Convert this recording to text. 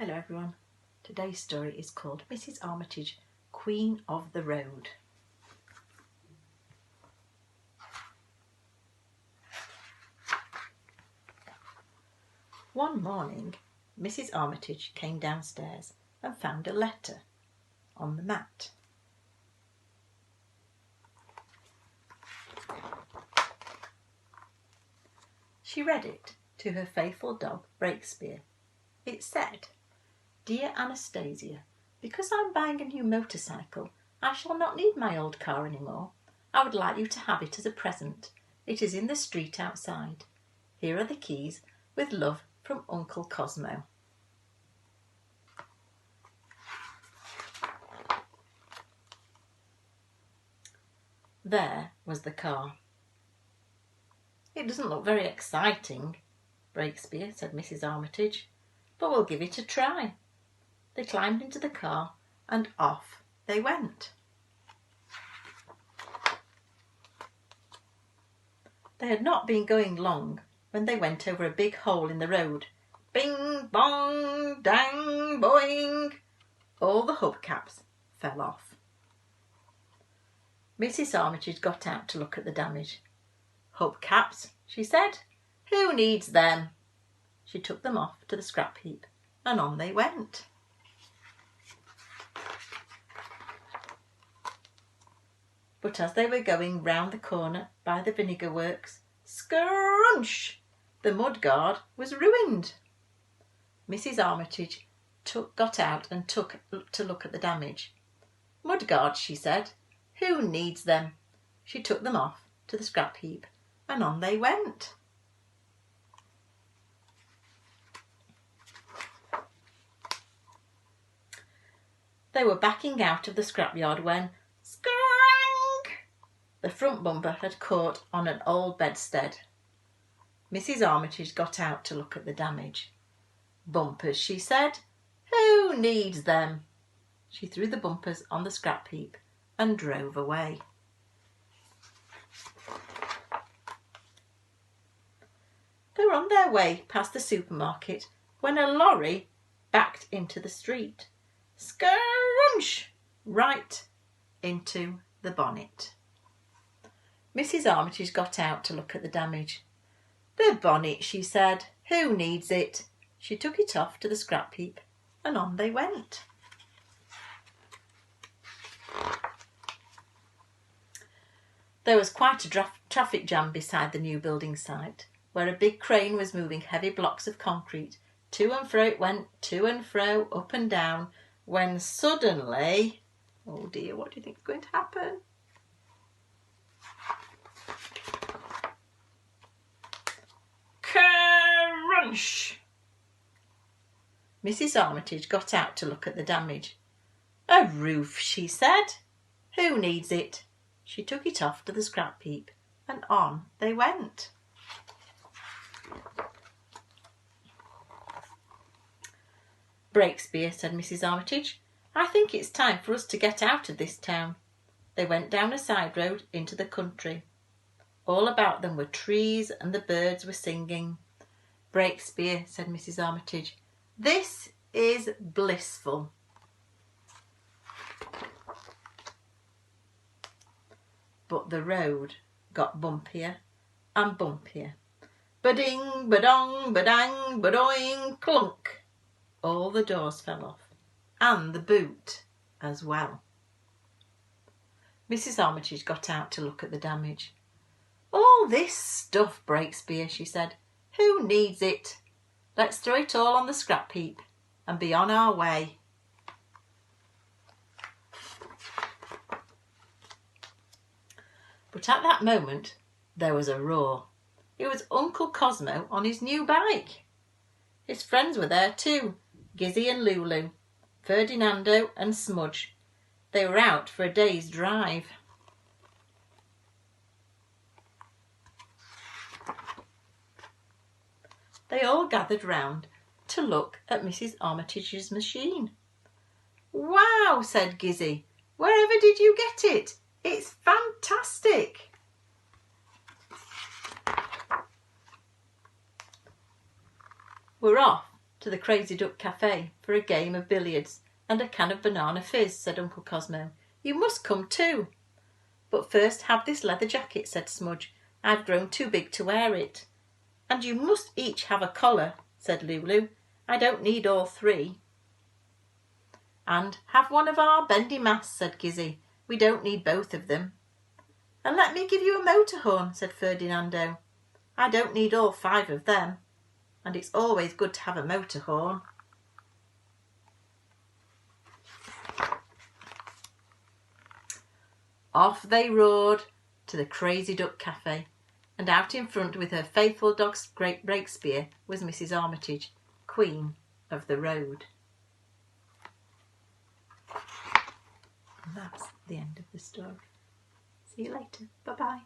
Hello everyone. Today's story is called Mrs. Armitage, Queen of the Road. One morning, Mrs. Armitage came downstairs and found a letter on the mat. She read it to her faithful dog, Breakspear. It said, "Dear Anastasia, because I'm buying a new motorcycle, I shall not need my old car anymore. I would like you to have it as a present. It is in the street outside. Here are the keys. With love from Uncle Cosmo." There was the car. "It doesn't look very exciting, Breakspear," said Mrs. Armitage, "but we'll give it a try." They climbed into the car and off they went. They had not been going long when they went over a big hole in the road. Bing, bong, dang, boing. All the hubcaps fell off. Mrs. Armitage got out to look at the damage. "Hubcaps," she said. "Who needs them?" She took them off to the scrap heap and on they went. But as they were going round the corner by the vinegar works, scrunch! The mudguard was ruined. Mrs. Armitage got out and took to look at the damage. "Mudguards," she said. "Who needs them?" She took them off to the scrap heap and on they went. They were backing out of the scrapyard when the front bumper had caught on an old bedstead. Mrs. Armitage got out to look at the damage. "Bumpers," she said. "Who needs them?" She threw the bumpers on the scrap heap and drove away. They were on their way past the supermarket when a lorry backed into the street. Scrunch! Right into the bonnet. Mrs. Armitage got out to look at the damage. "The bonnet," she said. "Who needs it?" She took it off to the scrap heap and on they went. There was quite a traffic jam beside the new building site, where a big crane was moving heavy blocks of concrete. To and fro it went, to and fro, up and down, when suddenly... Oh dear, what do you think is going to happen? Crunch! Mrs. Armitage got out to look at the damage. "A roof," she said. "Who needs it?" She took it off to the scrap heap and on they went. "Breakspear," said Mrs. Armitage, "I think it's time for us to get out of this town." They went down a side road into the country. All about them were trees and the birds were singing. "Breakspear," said Mrs. Armitage, "this is blissful." But the road got bumpier and bumpier. Ba-ding, ba-dong, ba-dang, ba-doing, clunk. All the doors fell off, and the boot as well. Mrs. Armitage got out to look at the damage. "All this stuff, Breakspear," she said. "Who needs it? Let's throw it all on the scrap heap and be on our way." But at that moment there was a roar. It was Uncle Cosmo on his new bike. His friends were there too, Gizzy and Lulu, Ferdinando and Smudge. They were out for a day's drive. They all gathered round to look at Mrs. Armitage's machine. "Wow," said Gizzy. "Wherever did you get it? It's fantastic." "We're off to the Crazy Duck Cafe for a game of billiards and a can of banana fizz, said Uncle Cosmo. You must come too. But first have this leather jacket, said Smudge. I've grown too big to wear it. And you must each have a collar, said Lulu. I don't need all three. And have one of our bendy masks, said Gizzy. We don't need both of them. And let me give you a motor horn, said Ferdinando. I don't need all 5 of them. And it's always good to have a motor horn. Off they roared to the Crazy Duck Cafe, and out in front with her faithful dog Breakspear was Mrs. Armitage, Queen of the Road. And that's the end of the story. See you later. Bye-bye.